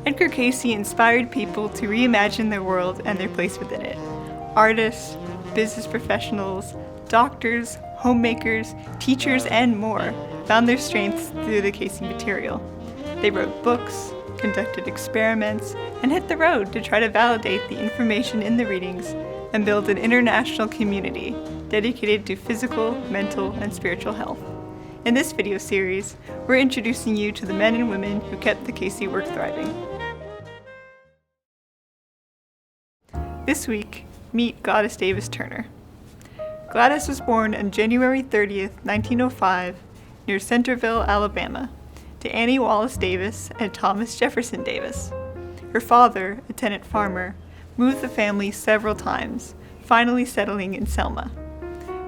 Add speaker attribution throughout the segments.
Speaker 1: Edgar Cayce inspired people to reimagine their world and their place within it. Artists, business professionals, doctors, homemakers, teachers, and more found their strengths through the Cayce material. They wrote books, conducted experiments, and hit the road to try to validate the information in the readings and build an international community dedicated to physical, mental, and spiritual health. In this video series, we're introducing you to the men and women who kept the Cayce work thriving. This week, meet Gladys Davis Turner. Gladys was born on January 30th, 1905, near Centerville, Alabama, to Annie Wallace Davis and Thomas Jefferson Davis. Her father, a tenant farmer, moved the family several times, finally settling in Selma.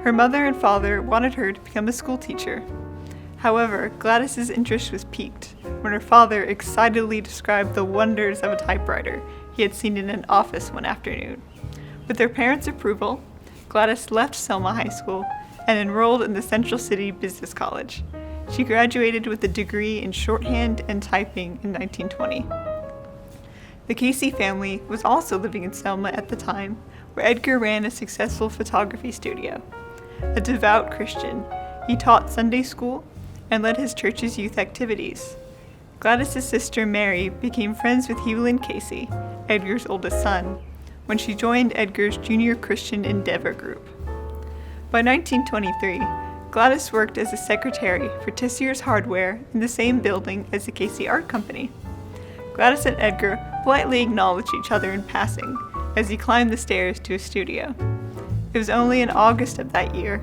Speaker 1: Her mother and father wanted her to become a school teacher. However, Gladys's interest was piqued when her father excitedly described the wonders of a typewriter he had seen in an office one afternoon. With their parents' approval, Gladys left Selma High School and enrolled in the Central City Business College. She graduated with a degree in shorthand and typing in 1920. The Cayce family was also living in Selma at the time, where Edgar ran a successful photography studio. A devout Christian, he taught Sunday school and led his church's youth activities. Gladys's sister Mary became friends with Hewlin Cayce, Edgar's oldest son, when she joined Edgar's Junior Christian Endeavor group. By 1923, Gladys worked as a secretary for Tessier's Hardware in the same building as the Cayce Art Company. Gladys and Edgar politely acknowledged each other in passing as he climbed the stairs to his studio. It was only in August of that year,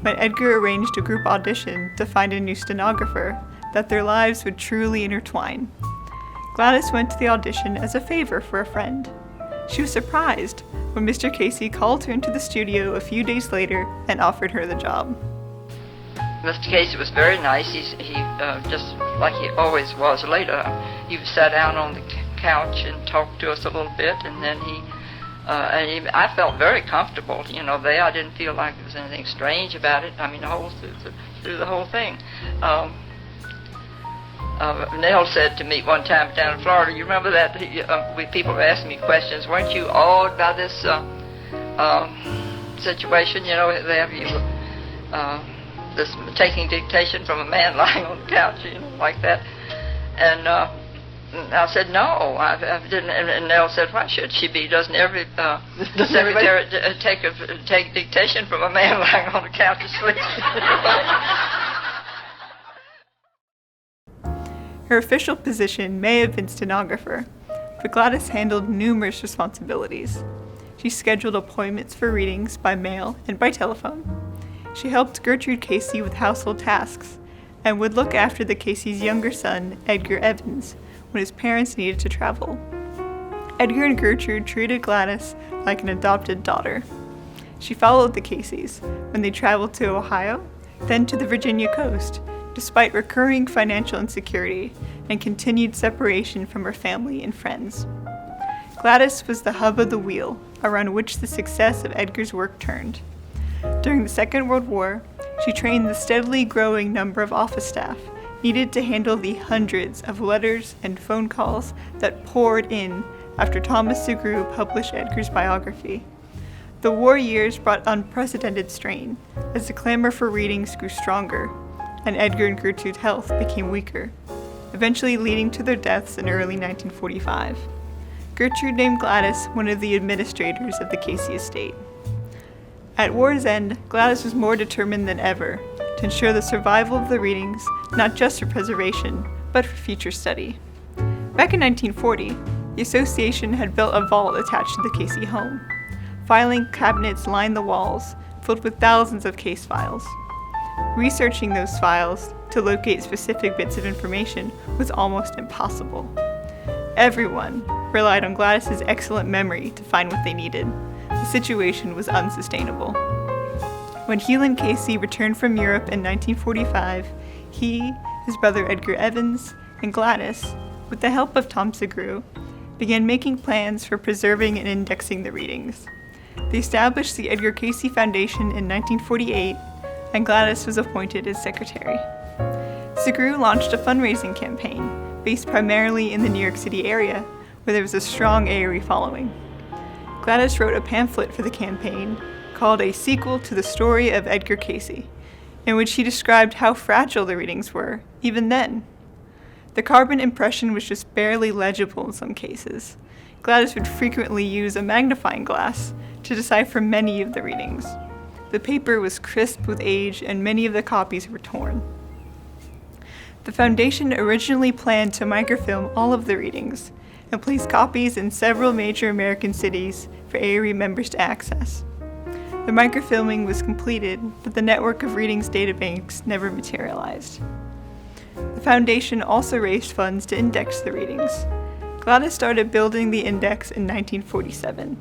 Speaker 1: when Edgar arranged a group audition to find a new stenographer, that their lives would truly intertwine. Gladys went to the audition as a favor for a friend. She was surprised when Mr. Cayce called her into the studio a few days later and offered her the job.
Speaker 2: Mr. Cayce was very nice. He just like he always was. Later, he sat down on the couch and talked to us a little bit, and then I felt very comfortable. There I didn't feel like there was anything strange about it. I mean, through the whole thing. Nell said to me one time down in Florida, you remember that people were asking me questions, weren't you awed by this situation? They have you this taking dictation from a man lying on the couch, like that. And I said, no, I didn't. And Nell said, why should she be? Doesn't every secretary take dictation from a man lying on the couch asleep?
Speaker 1: Her official position may have been stenographer, but Gladys handled numerous responsibilities. She scheduled appointments for readings by mail and by telephone. She helped Gertrude Cayce with household tasks and would look after the Cayce's younger son, Edgar Evans, when his parents needed to travel. Edgar and Gertrude treated Gladys like an adopted daughter. She followed the Cayces when they traveled to Ohio, then to the Virginia coast, despite recurring financial insecurity and continued separation from her family and friends. Gladys was the hub of the wheel around which the success of Edgar's work turned. During the Second World War, she trained the steadily growing number of office staff needed to handle the hundreds of letters and phone calls that poured in after Thomas Segru published Edgar's biography. The war years brought unprecedented strain as the clamor for readings grew stronger, and Edgar and Gertrude's health became weaker, eventually leading to their deaths in early 1945. Gertrude named Gladys one of the administrators of the Cayce estate. At war's end, Gladys was more determined than ever to ensure the survival of the readings, not just for preservation, but for future study. Back in 1940, the association had built a vault attached to the Cayce home. Filing cabinets lined the walls, filled with thousands of case files. Researching those files to locate specific bits of information was almost impossible. Everyone relied on Gladys's excellent memory to find what they needed. The situation was unsustainable. When Hewlin Cayce returned from Europe in 1945, he, his brother Edgar Evans, and Gladys, with the help of Tom Segru, began making plans for preserving and indexing the readings. They established the Edgar Cayce Foundation in 1948, and Gladys was appointed as secretary. Segru launched a fundraising campaign, based primarily in the New York City area, where there was a strong ARE following. Gladys wrote a pamphlet for the campaign called A Sequel to the Story of Edgar Cayce, in which he described how fragile the readings were, even then. The carbon impression was just barely legible in some cases. Gladys would frequently use a magnifying glass to decipher many of the readings. The paper was crisp with age, and many of the copies were torn. The Foundation originally planned to microfilm all of the readings and place copies in several major American cities for ARE members to access. The microfilming was completed, but the network of readings databanks never materialized. The Foundation also raised funds to index the readings. Gladys started building the index in 1947,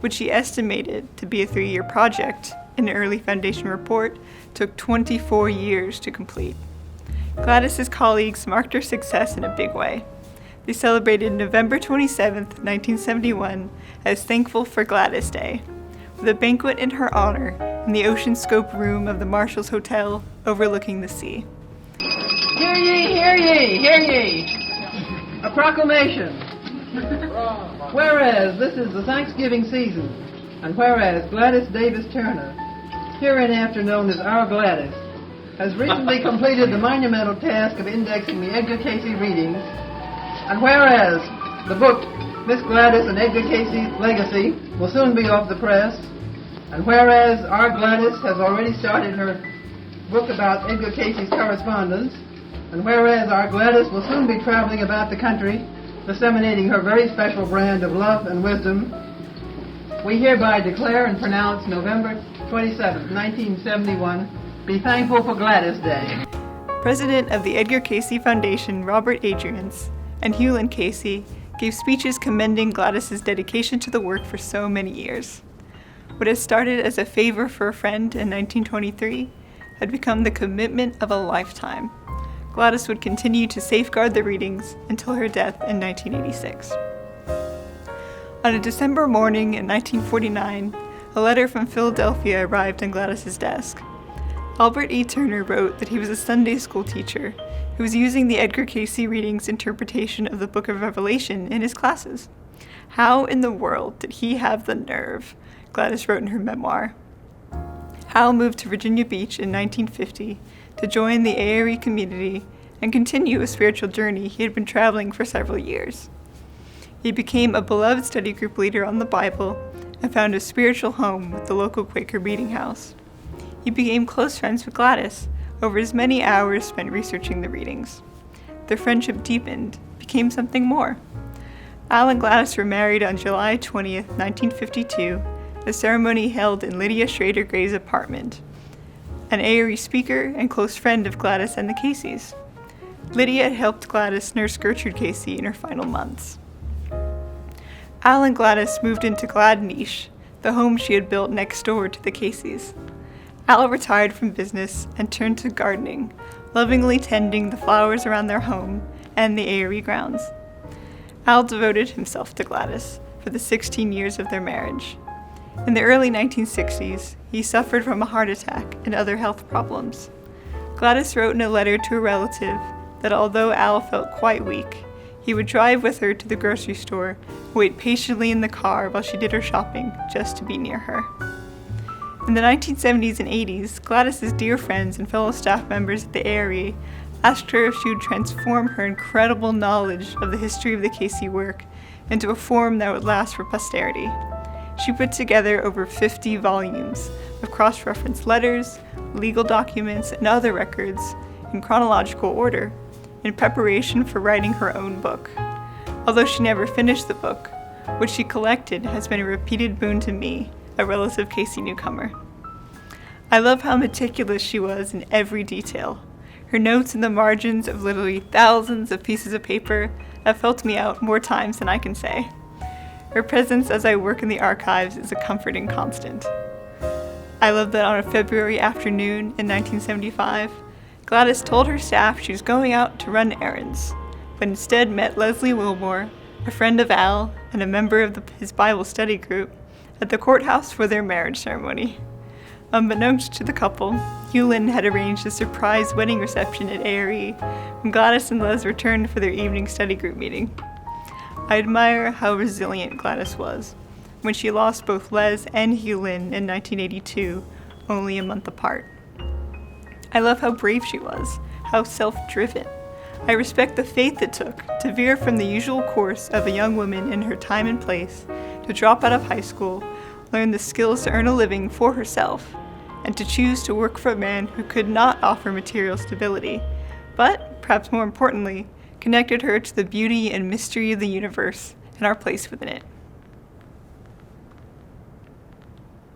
Speaker 1: which she estimated to be a 3-year project. An early Foundation report took 24 years to complete. Gladys's colleagues marked her success in a big way. They celebrated November 27, 1971 as Thankful for Gladys Day, with a banquet in her honor in the Ocean Scope room of the Marshall's Hotel overlooking the sea.
Speaker 3: Hear ye, hear ye, hear ye! A proclamation. Whereas this is the Thanksgiving season, and whereas Gladys Davis Turner, hereinafter known as Our Gladys, has recently completed the monumental task of indexing the Edgar Cayce readings, and whereas the book Miss Gladys and Edgar Cayce's Legacy will soon be off the press, and whereas Our Gladys has already started her book about Edgar Cayce's correspondence, and whereas Our Gladys will soon be traveling about the country disseminating her very special brand of love and wisdom, we hereby declare and pronounce November 27, 1971, be thankful for Gladys Day.
Speaker 1: President of the Edgar Cayce Foundation, Robert Adrians, and Hewlin Cayce gave speeches commending Gladys's dedication to the work for so many years. What had started as a favor for a friend in 1923 had become the commitment of a lifetime. Gladys would continue to safeguard the readings until her death in 1986. On a December morning in 1949, a letter from Philadelphia arrived on Gladys's desk. Albert E. Turner wrote that he was a Sunday school teacher who was using the Edgar Cayce readings interpretation of the Book of Revelation in his classes. How in the world did he have the nerve? Gladys wrote in her memoir. Hal moved to Virginia Beach in 1950 to join the ARE community and continue a spiritual journey he had been traveling for several years. He became a beloved study group leader on the Bible and found a spiritual home with the local Quaker meeting house. He became close friends with Gladys over his many hours spent researching the readings. Their friendship deepened, became something more. Al and Gladys were married on July 20th, 1952, the ceremony held in Lydia Schrader Gray's apartment, an ARE speaker and close friend of Gladys and the Cayces. Lydia had helped Gladys nurse Gertrude Cayce in her final months. Al and Gladys moved into Glad Niche, the home she had built next door to the Cayces. Al retired from business and turned to gardening, lovingly tending the flowers around their home and the ARE grounds. Al devoted himself to Gladys for the 16 years of their marriage. In the early 1960s, he suffered from a heart attack and other health problems. Gladys wrote in a letter to a relative that although Al felt quite weak, he would drive with her to the grocery store and wait patiently in the car while she did her shopping just to be near her. In the 1970s and 80s, Gladys's dear friends and fellow staff members at the ARE asked her if she would transform her incredible knowledge of the history of the Cayce work into a form that would last for posterity. She put together over 50 volumes of cross-referenced letters, legal documents, and other records in chronological order in preparation for writing her own book. Although she never finished the book, what she collected has been a repeated boon to me, a relative Cayce newcomer. I love how meticulous she was in every detail. Her notes in the margins of literally thousands of pieces of paper have helped me out more times than I can say. Her presence as I work in the archives is a comforting constant. I love that on a February afternoon in 1975, Gladys told her staff she was going out to run errands, but instead met Leslie Wilmore, a friend of Al and a member of his Bible study group, at the courthouse for their marriage ceremony. Unbeknownst to the couple, Hewlin had arranged a surprise wedding reception at ARE when Gladys and Les returned for their evening study group meeting. I admire how resilient Gladys was when she lost both Les and Hewlin in 1982, only a month apart. I love how brave she was, how self-driven. I respect the faith it took to veer from the usual course of a young woman in her time and place, to drop out of high school, learn the skills to earn a living for herself, and to choose to work for a man who could not offer material stability, but, perhaps more importantly, connected her to the beauty and mystery of the universe and our place within it.